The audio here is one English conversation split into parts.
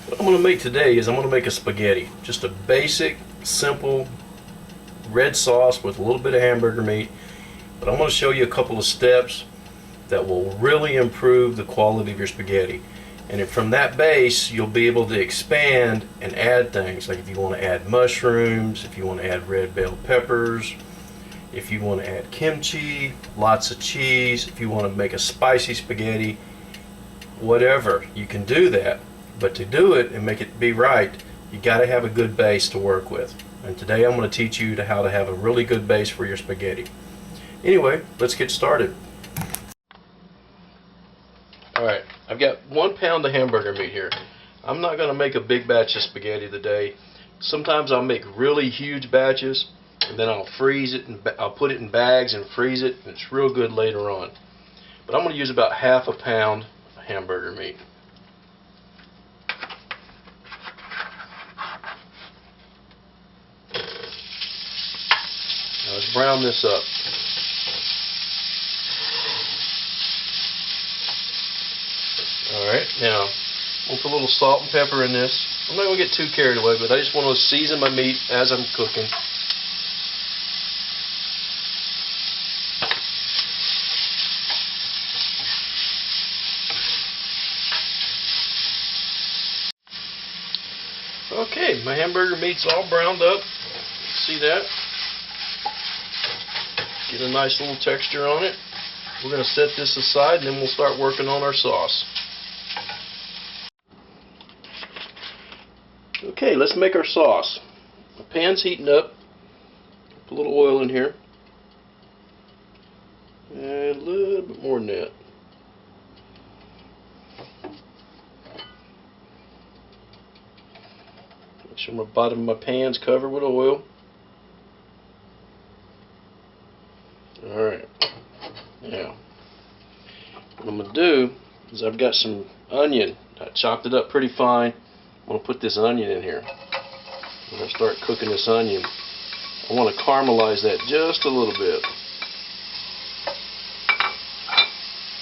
What I'm going to make today is I'm going to make a spaghetti. Just a basic, simple red sauce with a little bit of hamburger meat. But I'm going to show you a couple of steps that will really improve the quality of your spaghetti. And from that base, you'll be able to expand and add things. Like if you want to add mushrooms, if you want to add red bell peppers, if you want to add kimchi, lots of cheese, if you want to make a spicy spaghetti, whatever, you can do that. But to do it and make it be right, you got to have a good base to work with. And today I'm going to teach you how to have a really good base for your spaghetti. Anyway, let's get started. Alright, I've got 1 pound of hamburger meat here. I'm not going to make a big batch of spaghetti today. Sometimes I'll make really huge batches and then I'll freeze it and I'll put it in bags and freeze it, and it's real good later on. But I'm going to use about half a pound of hamburger meat. Now let's brown this up. Alright, now we'll put a little salt and pepper in this. I'm not going to get too carried away, but I just want to season my meat as I'm cooking. Okay, my hamburger meat's all browned up. See that? Get a nice little texture on it. We're going to set this aside and then we'll start working on our sauce. Okay, let's make our sauce. The pan's heating up. Put a little oil in here. And a little bit more than that. Make sure my bottom of my pan's covered with oil. Alright. Now, what I'm going to do is I've got some onion. I chopped it up pretty fine. I'm going to put this onion in here. I'm going to start cooking this onion. I want to caramelize that just a little bit.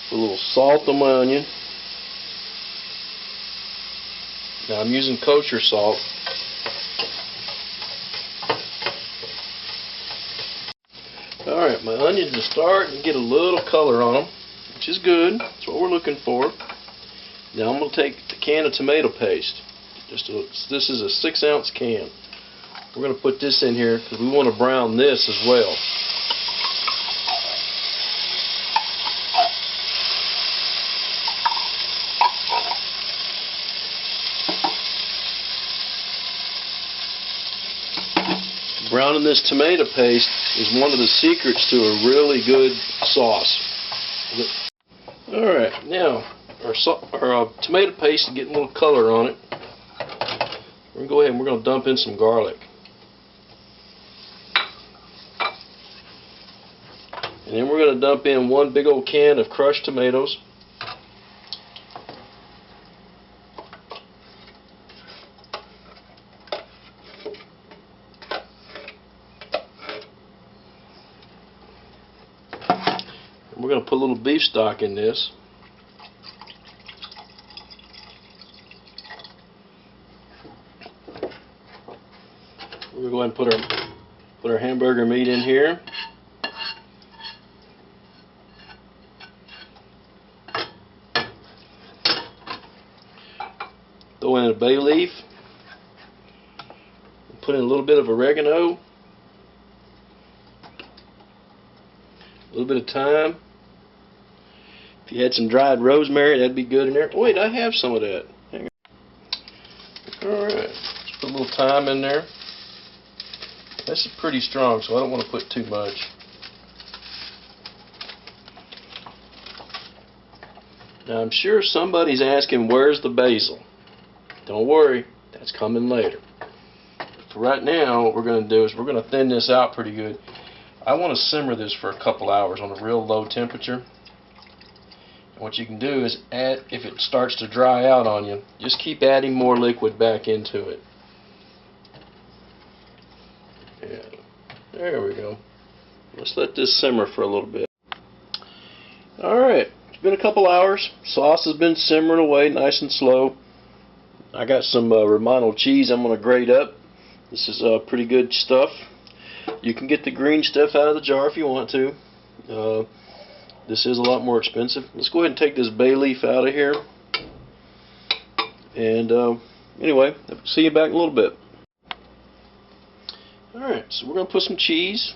Put a little salt on my onion. Now I'm using kosher salt. Alright, my onions are starting to get a little color on them, which is good. That's what we're looking for. Now I'm going to take a can of tomato paste. This is a 6-ounce can. We're going to put this in here because we want to brown this as well. Browning this tomato paste is one of the secrets to a really good sauce. Alright, now our tomato paste is getting a little color on it. We're going to go ahead and we're going to dump in some garlic. And then we're going to dump in 1 big old can of crushed tomatoes. And we're going to put a little beef stock in this. We're going to go ahead and put our hamburger meat in here. Throw in a bay leaf. Put in a little bit of oregano. A little bit of thyme. If you had some dried rosemary, that'd be good in there. Oh, wait, I have some of that. Hang on. Alright, let's put a little thyme in there. This is pretty strong, so I don't want to put too much. Now I'm sure somebody's asking, where's the basil? Don't worry, that's coming later. For right now, what we're going to do is we're going to thin this out pretty good. I want to simmer this for a couple hours on a real low temperature. And what you can do is add, if it starts to dry out on you, just keep adding more liquid back into it. Yeah, there we go. Let's let this simmer for a little bit. Alright, it's been a couple hours. Sauce has been simmering away nice and slow. I got some Romano cheese I'm going to grate up. This is pretty good stuff. You can get the green stuff out of the jar if you want to. This is a lot more expensive. Let's go ahead and take this bay leaf out of here. And anyway, I'll see you back in a little bit. Alright, so we're going to put some cheese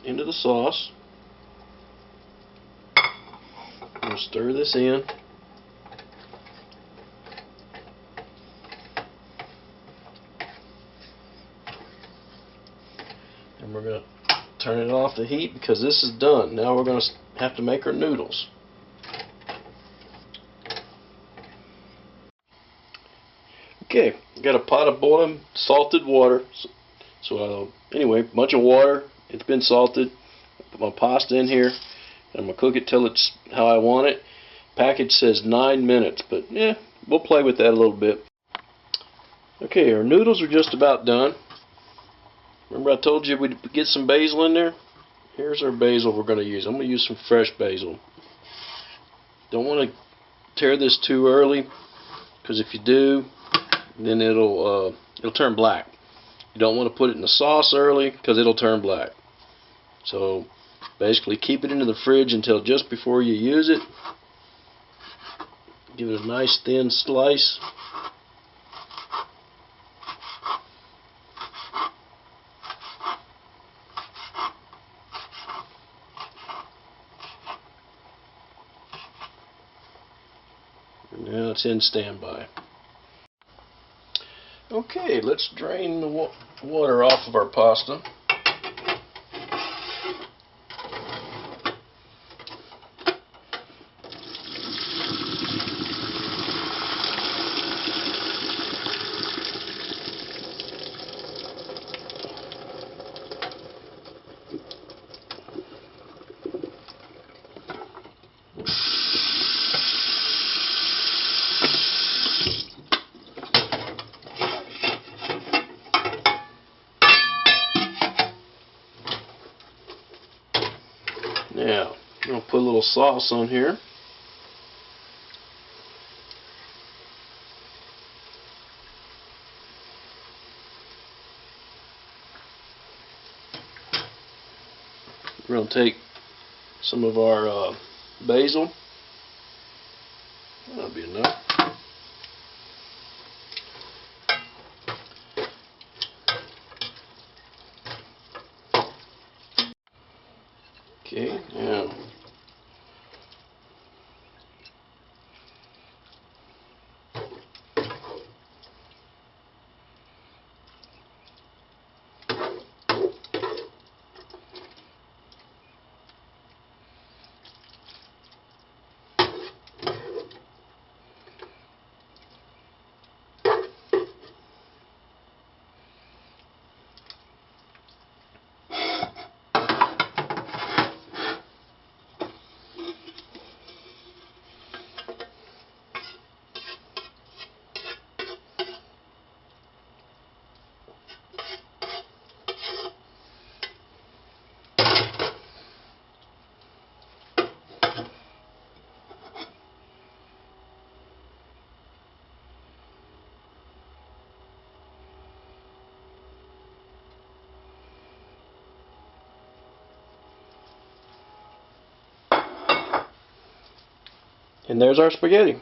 into the sauce. I'm going to stir this in. And we're going to turn it off the heat because this is done. Now we're going to have to make our noodles. Okay, got a pot of boiling salted water. So anyway, a bunch of water. It's been salted. Put my pasta in here. I'm going to cook it till it's how I want it. Package says 9 minutes, but yeah, we'll play with that a little bit. Okay, our noodles are just about done. Remember I told you we'd get some basil in there? Here's our basil we're going to use. I'm going to use some fresh basil. Don't want to tear this too early, because if you do, then it'll turn black. You don't want to put it in the sauce early, because it'll turn black. So basically keep it into the fridge until just before you use it. Give it a nice thin slice. And now it's in standby. Okay, let's drain the water off of our pasta. Now, I'm going to put a little sauce on here. We're going to take some of our basil. That'll be enough. Okay, now and there's our spaghetti.